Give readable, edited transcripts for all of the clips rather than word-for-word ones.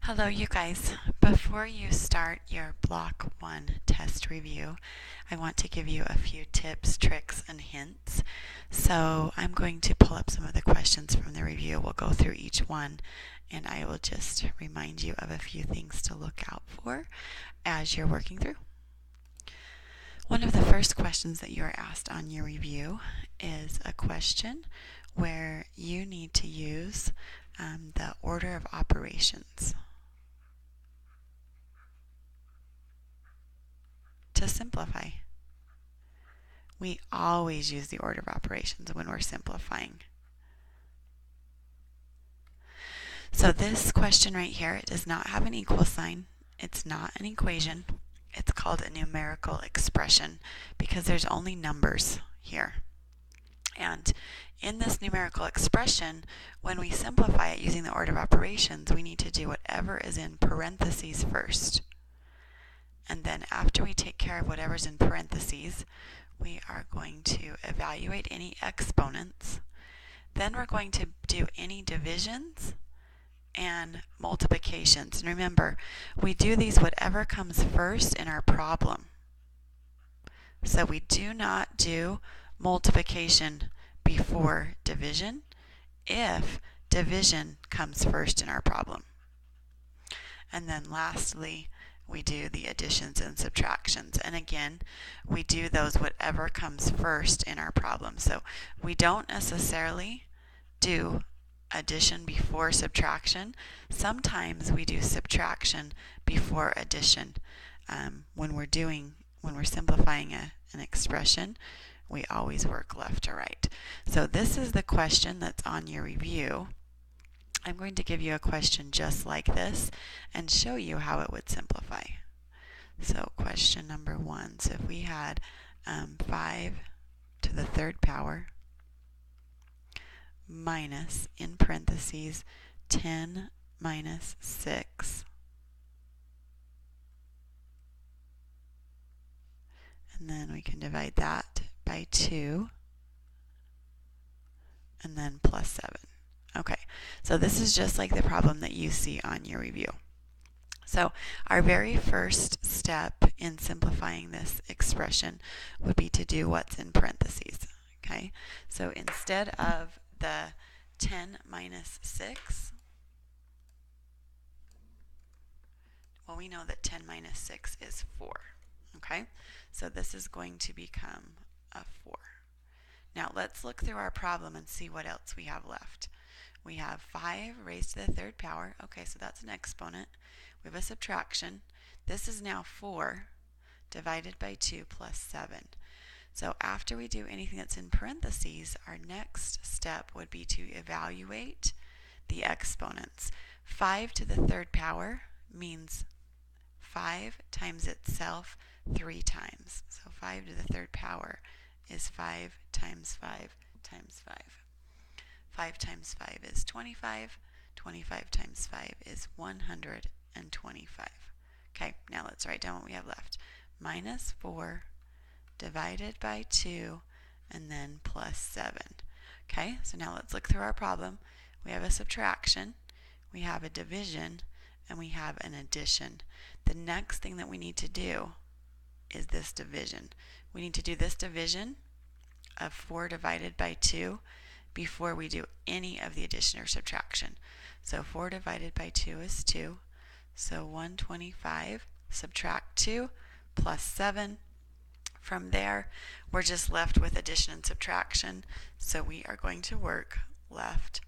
Hello, you guys. Before you start your Block 1 test review, I want to give you a few tips, tricks, and hints. So I'm going to pull up some of the questions from the review. We'll go through each one, and I will just remind you of a few things to look out for as you're working through. One of the first questions that you are asked on your review is a question where you need to use the order of operations to simplify. We always use the order of operations when we're simplifying. So this question right here, it does not have an equal sign. It's not an equation. It's called a numerical expression because there's only numbers here. And in this numerical expression, when we simplify it using the order of operations, we need to do whatever is in parentheses first. And then after we take care of whatever's in parentheses, we are going to evaluate any exponents. Then we're going to do any divisions and multiplications. And remember, we do these whatever comes first in our problem. So we do not do multiplication before division if division comes first in our problem. And then lastly, we do the additions and subtractions. And again, we do those whatever comes first in our problem. So we don't necessarily do addition before subtraction. Sometimes we do subtraction before addition. When we're simplifying an expression, we always work left to right. So this is the question that's on your review. I'm going to give you a question just like this and show you how it would simplify. So question number 1. So if we had 5 to the third power minus, in parentheses, 10 minus 6. And then we can divide that by 2. And then plus 7. Okay, so this is just like the problem that you see on your review. So our very first step in simplifying this expression would be to do what's in parentheses. Okay, so instead of the 10 minus 6, well, we know that 10 minus 6 is 4. Okay, so this is going to become a 4. Now let's look through our problem and see what else we have left. We have 5 raised to the third power. Okay, so that's an exponent. We have a subtraction. This is now 4 divided by 2 plus 7. So after we do anything that's in parentheses, our next step would be to evaluate the exponents. 5 to the third power means 5 times itself 3 times. So 5 to the third power is 5 times 5 times 5. 5 times 5 is 25. 25 times 5 is 125. Okay, now let's write down what we have left. Minus 4 divided by 2 and then plus 7. Okay, so now let's look through our problem. We have a subtraction, we have a division, and we have an addition. The next thing that we need to do is this division. We need to do this division of 4 divided by 2 before we do any of the addition or subtraction. So 4 divided by 2 is 2. So 125, subtract 2, plus 7. From there, we're just left with addition and subtraction. So we are going to work left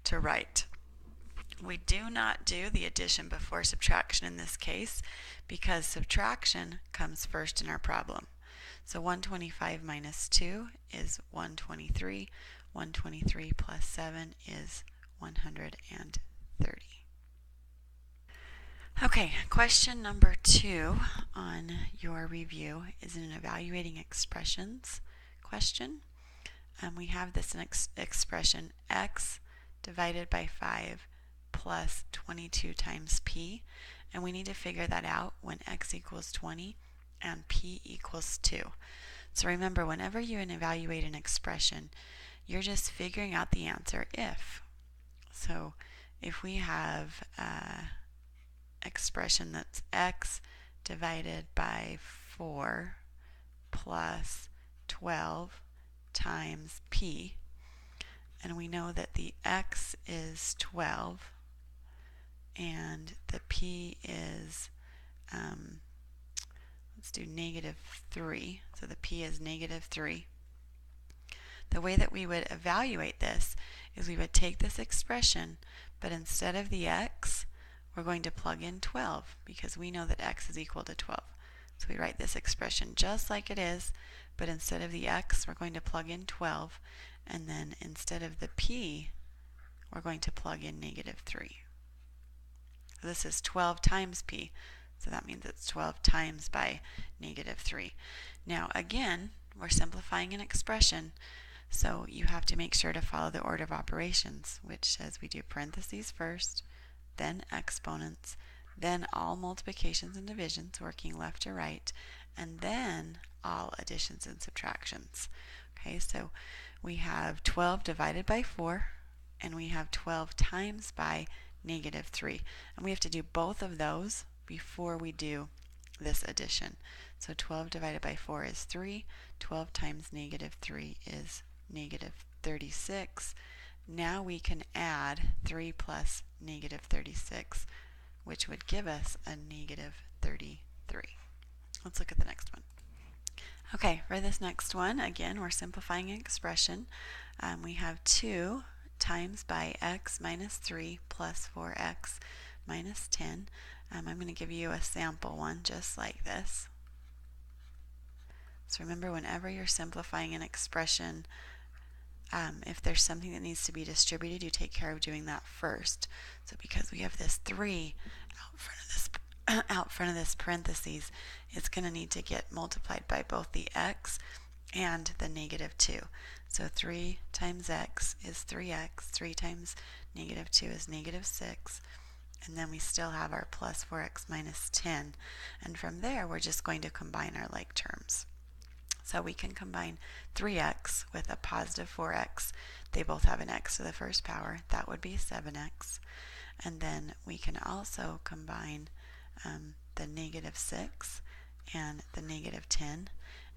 to right. We do not do the addition before subtraction in this case because subtraction comes first in our problem. So 125 minus 2 is 123. 123 plus 7 is 130. Okay, question number 2 on your review is an evaluating expressions question. We have this expression x divided by 5 plus 22 times p, and we need to figure that out when x equals 20 and p equals 2. So remember, whenever you evaluate an expression, you're just figuring out the answer if. So if we have expression that's x divided by 4 plus 12 times p. And we know that the x is 12 and the p is, let's do -3. So the p is -3. The way that we would evaluate this is we would take this expression, but instead of the x, we're going to plug in 12 because we know that x is equal to 12. So we write this expression just like it is, but instead of the x, we're going to plug in 12, and then instead of the p, we're going to plug in -3. So this is 12 times p, so that means it's 12 times by -3. Now again, we're simplifying an expression, so you have to make sure to follow the order of operations, which says we do parentheses first, then exponents, then all multiplications and divisions working left to right, and then all additions and subtractions. Okay, so we have 12 divided by 4, and we have 12 times by -3. And we have to do both of those before we do this addition. So 12 divided by 4 is 3. 12 times -3 is -36. Now we can add 3 plus -36, which would give us a -33. Let's look at the next one. Okay, for this next one, again, we're simplifying an expression. We have 2 times by x minus 3 plus 4x minus 10. I'm going to give you a sample one just like this. So remember, whenever you're simplifying an expression, if there's something that needs to be distributed, you take care of doing that first. So because we have this 3 out front of this parentheses, it's going to need to get multiplied by both the x and the -2. So 3 times x is 3x, 3 times -2 is -6, and then we still have our plus 4x minus 10. And from there, we're just going to combine our like terms. So we can combine 3x with a positive 4x. They both have an x to the first power. That would be 7x. And then we can also combine the -6 and the -10,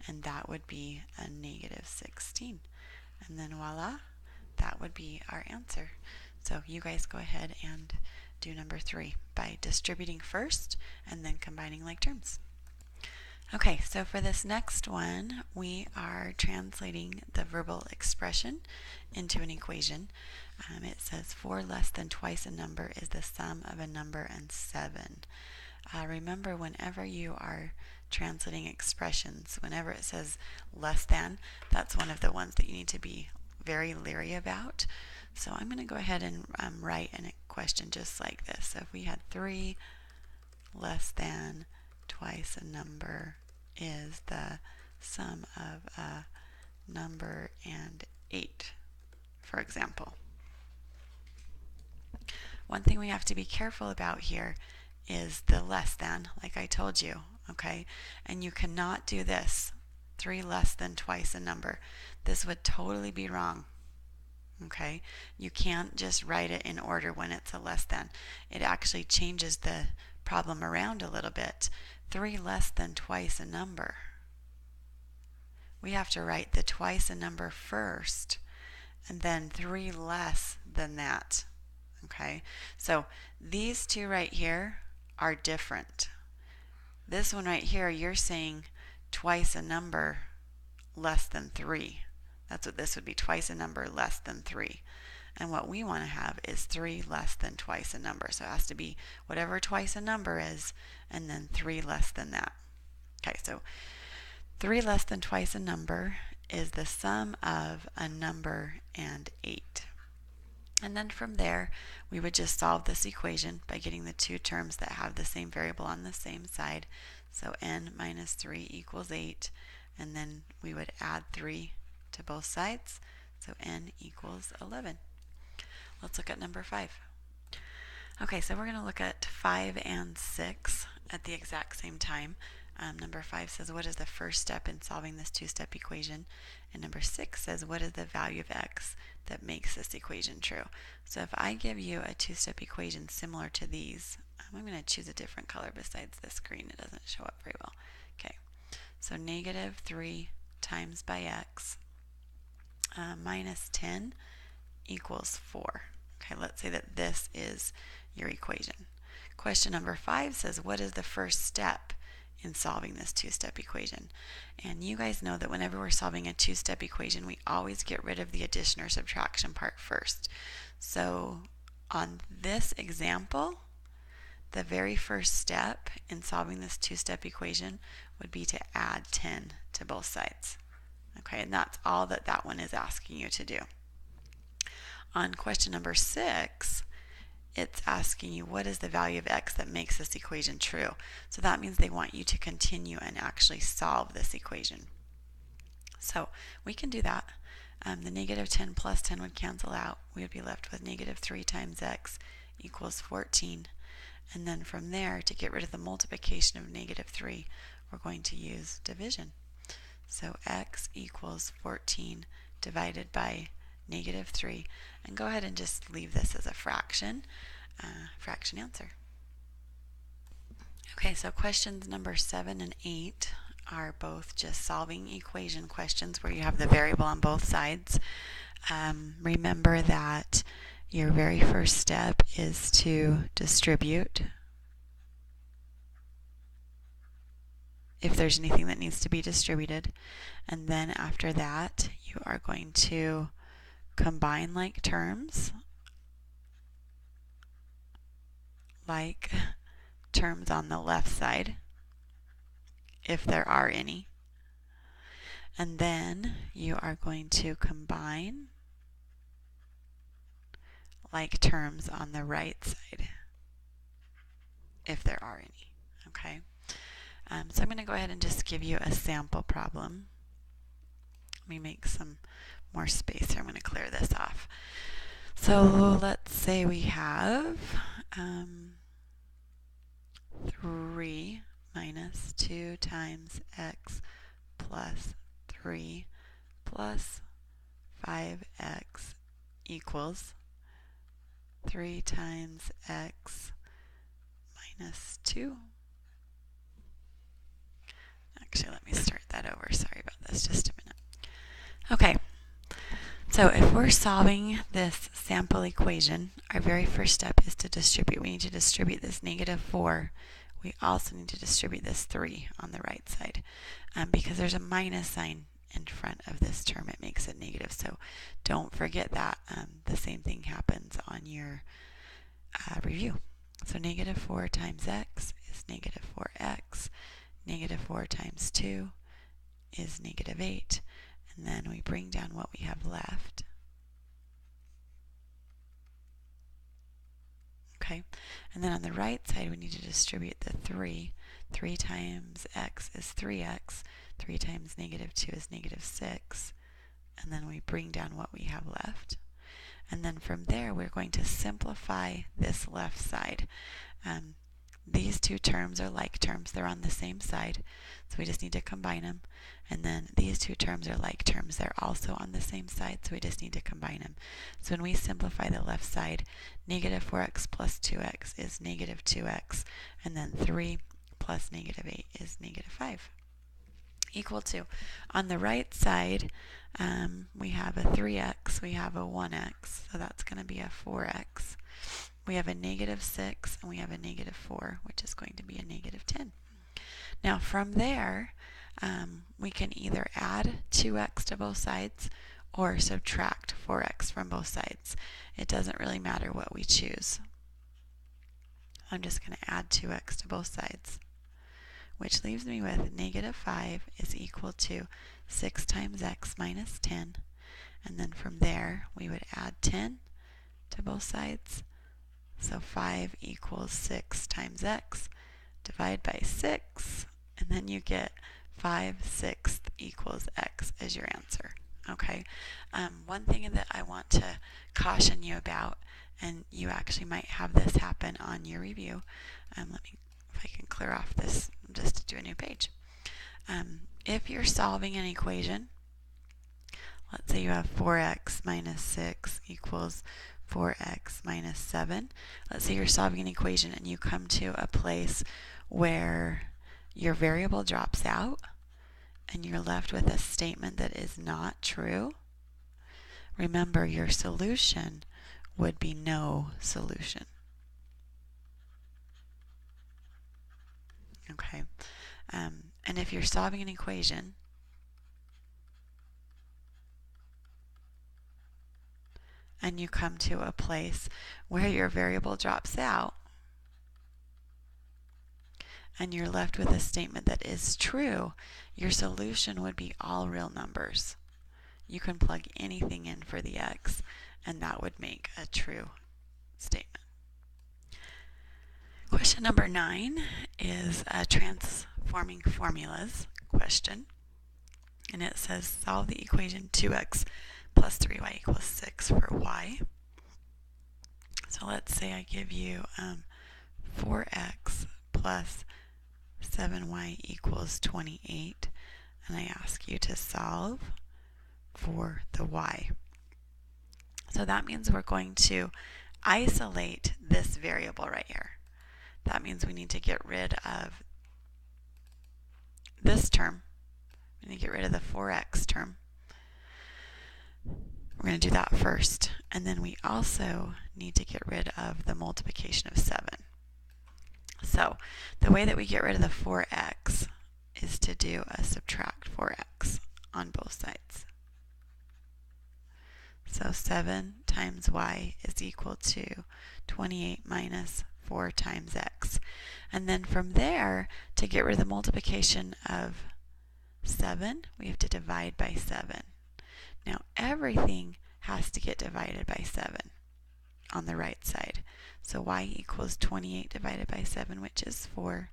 and that would be a -16. And then voila, that would be our answer. So you guys go ahead and do number 3 by distributing first and then combining like terms. Okay, so for this next one, we are translating the verbal expression into an equation. It says 4 less than twice a number is the sum of a number and 7. Remember, whenever you are translating expressions, whenever it says less than, that's one of the ones that you need to be very leery about. So I'm going to go ahead and write a question just like this. So if we had 3 less than twice a number is the sum of a number and 8, for example. One thing we have to be careful about here is the less than, like I told you, okay? And you cannot do this, 3 less than twice a number. This would totally be wrong, okay? You can't just write it in order when it's a less than. It actually changes the problem around a little bit. 3 less than twice a number. We have to write the twice a number first, and then 3 less than that, okay? So these two right here are different. This one right here, you're saying twice a number less than 3. That's what this would be, twice a number less than 3. And what we want to have is 3 less than twice a number. So it has to be whatever twice a number is, and then 3 less than that. Okay, so 3 less than twice a number is the sum of a number and 8. And then from there, we would just solve this equation by getting the two terms that have the same variable on the same side. So n minus 3 equals 8, and then we would add 3 to both sides. So n equals 11. Let's look at number 5. Okay, so we're going to look at 5 and 6 at the exact same time. Number 5 says, what is the first step in solving this two-step equation? And number 6 says, what is the value of x that makes this equation true? So if I give you a two-step equation similar to these, I'm going to choose a different color besides this green. It doesn't show up very well. Okay, so negative 3 times by x minus 10 equals 4. Okay, let's say that this is your equation. Question number 5 says, what is the first step in solving this two-step equation? And you guys know that whenever we're solving a two-step equation, we always get rid of the addition or subtraction part first. So on this example, the very first step in solving this two-step equation would be to add 10 to both sides. Okay, and that's all that that one is asking you to do. On question number 6, it's asking you what is the value of x that makes this equation true. So that means they want you to continue and actually solve this equation. So we can do that. The negative 10 plus 10 would cancel out. We would be left with negative 3 times x equals 14. And then from there, to get rid of the multiplication of negative 3, we're going to use division. So x equals 14 divided by negative 3. And go ahead and just leave this as a fraction answer. Okay, so questions number 7 and 8 are both just solving equation questions where you have the variable on both sides. Remember that your very first step is to distribute if there's anything that needs to be distributed. And then after that, you are going to combine like terms, like terms on the left side, if there are any. And then you are going to combine like terms on the right side, if there are any. Okay. So I'm going to go ahead and just give you a sample problem. Let me make some more space here. I'm going to clear this off. So let's say we have 3 minus 2 times x plus 3 plus 5x equals 3 times x minus 2. Actually, let me start that over. Sorry about this. Just a minute. Okay. So if we're solving this sample equation, our very first step is to distribute. We need to distribute this negative 4. We also need to distribute this 3 on the right side. Because there's a minus sign in front of this term, it makes it negative. So don't forget that. The same thing happens on your review. So negative 4 times x is negative 4x. Negative 4 times 2 is negative 8. And then we bring down what we have left. Okay, and then on the right side we need to distribute the 3. 3 times x is 3x. 3 times negative 2 is negative 6. And then we bring down what we have left. And then from there we're going to simplify this left side. These two terms are like terms. They're on the same side. So we just need to combine them. And then these two terms are like terms. They're also on the same side. So we just need to combine them. So when we simplify the left side, negative 4x plus 2x is negative 2x. And then 3 plus negative 8 is negative 5. Equal to, on the right side, we have a 3x, we have a 1x. So that's going to be a 4x. We have a negative 6 and we have a negative 4, which is going to be a negative 10. Now from there, we can either add 2x to both sides or subtract 4x from both sides. It doesn't really matter what we choose. I'm just going to add 2x to both sides, which leaves me with negative 5 is equal to 6 times x minus 10. And then from there, we would add 10 to both sides. So 5 equals 6 times x. Divide by 6, and then you get 5/6 equals x as your answer. Okay. One thing that I want to caution you about, and you actually might have this happen on your review. Let me, if I can clear off this just to do a new page. If you're solving an equation, let's say you have 4x minus 6 equals 4x minus 7. Let's say you're solving an equation and you come to a place where your variable drops out and you're left with a statement that is not true. Remember, your solution would be no solution. Okay, and if you're solving an equation and you come to a place where your variable drops out and you're left with a statement that is true, your solution would be all real numbers. You can plug anything in for the x, and that would make a true statement. Question number 9 is a transforming formulas question, and it says solve the equation 2x plus 3y equals 6 for y. So let's say I give you 4x plus 7y equals 28, and I ask you to solve for the y. So that means we're going to isolate this variable right here. That means we need to get rid of this term. We need to get rid of the 4x term. We're going to do that first. And then we also need to get rid of the multiplication of 7. So the way that we get rid of the 4x is to do a subtract 4x on both sides. So 7 times y is equal to 28 minus 4 times x. And then from there, to get rid of the multiplication of 7, we have to divide by 7. Now everything has to get divided by 7 on the right side. So y equals 28 divided by 7, which is 4.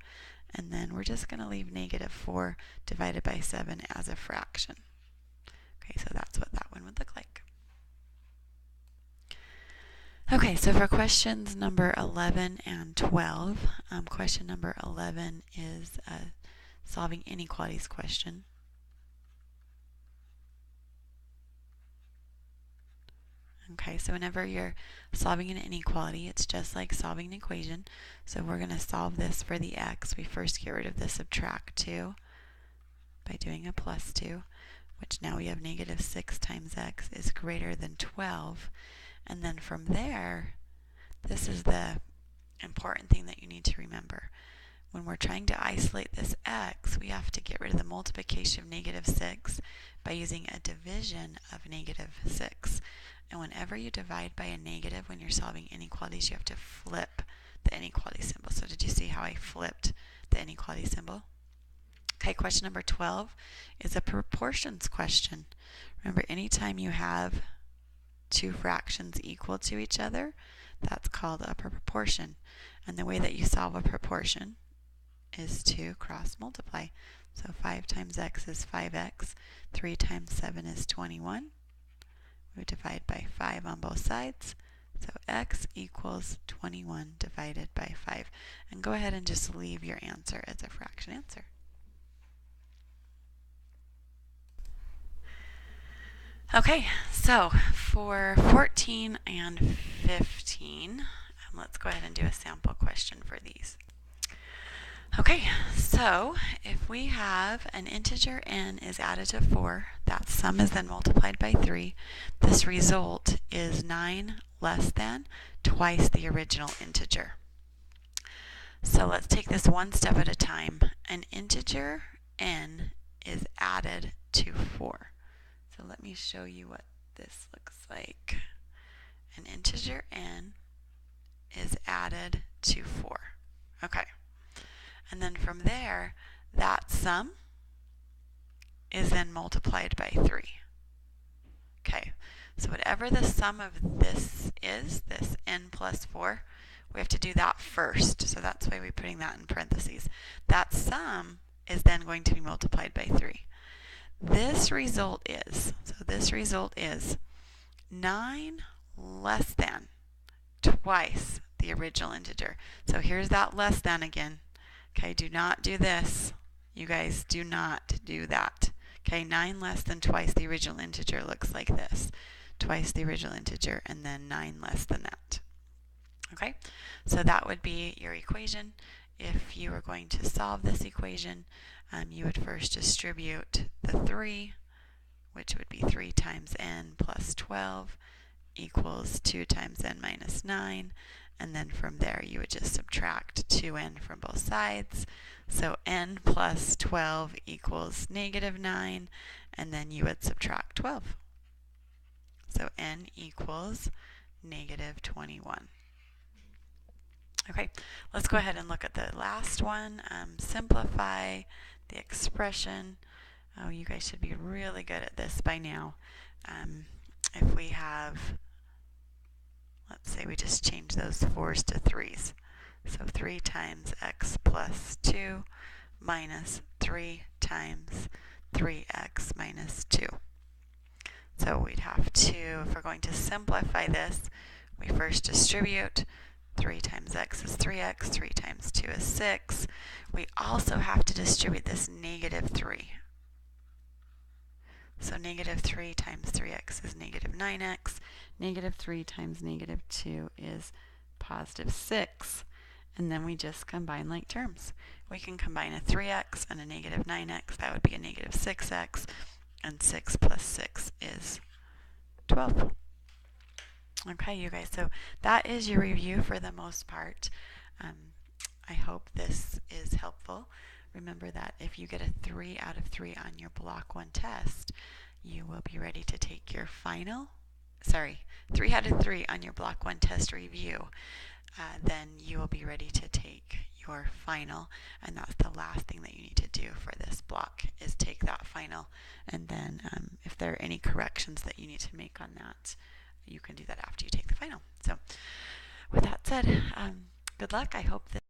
And then we're just going to leave negative 4 divided by 7 as a fraction. Okay, so that's what that one would look like. Okay, so for questions number 11 and 12, question number 11 is a solving inequalities question. Okay, so whenever you're solving an inequality, it's just like solving an equation. So we're going to solve this for the x. We first get rid of the subtract 2 by doing a plus 2, which now we have negative 6 times x is greater than 12. And then from there, this is the important thing that you need to remember. When we're trying to isolate this x, we have to get rid of the multiplication of negative 6 by using a division of negative 6. And whenever you divide by a negative when you're solving inequalities, you have to flip the inequality symbol. So did you see how I flipped the inequality symbol? Okay, question number 12 is a proportions question. Remember, anytime you have two fractions equal to each other, that's called a proportion. And the way that you solve a proportion is to cross multiply. So 5 times x is 5x, 3 times 7 is 21. We divide by 5 on both sides. So x equals 21 divided by 5. And go ahead and just leave your answer as a fraction answer. Okay, so for 14 and 15, let's go ahead and do a sample question for these. Okay, so if we have an integer n is added to 4, that sum is then multiplied by 3, this result is 9 less than twice the original integer. So let's take this one step at a time. An integer n is added to 4. So let me show you what this looks like. An integer n is added to 4. Okay. And then from there, that sum is then multiplied by 3. Okay. So whatever the sum of this is, this n plus 4, we have to do that first. So that's why we're putting that in parentheses. That sum is then going to be multiplied by 3. This result is 9 less than twice the original integer. So here's that less than again. Okay, do not do this. You guys do not do that. Okay, 9 less than twice the original integer looks like this. twice the original integer, and then 9 less than that. Okay, so that would be your equation. If you were going to solve this equation, you would first distribute the 3, which would be 3 times n plus 12 equals 2 times n minus 9, and then from there you would just subtract 2n from both sides. So n plus 12 equals negative 9, and then you would subtract 12. So n equals negative 21. Okay, let's go ahead and look at the last one. Simplify the expression. Oh, you guys should be really good at this by now. If we have, let's say we just change those 4's to 3's. So 3 times x plus 2 minus 3 times 3x minus 2. So we'd have to, if we're going to simplify this, we first distribute. 3 times x is 3x, 3 times 2 is 6. We also have to distribute this negative 3. So negative 3 times 3x is negative 9x. Negative 3 times negative 2 is positive 6. And then we just combine like terms. We can combine a 3x and a negative 9x. That would be a negative 6x. And 6 plus 6 is 12. Okay, you guys, so that is your review for the most part. I hope this is helpful. Remember that if you get a 3 out of 3 on your Block 1 test, you will be ready to take your final, 3 out of 3 on your Block 1 test review. Then you will be ready to take your final, and that's the last thing that you need to do for this block is take that final, and then if there are any corrections that you need to make on that, you can do that after you take the final. So with that said, good luck. I hope that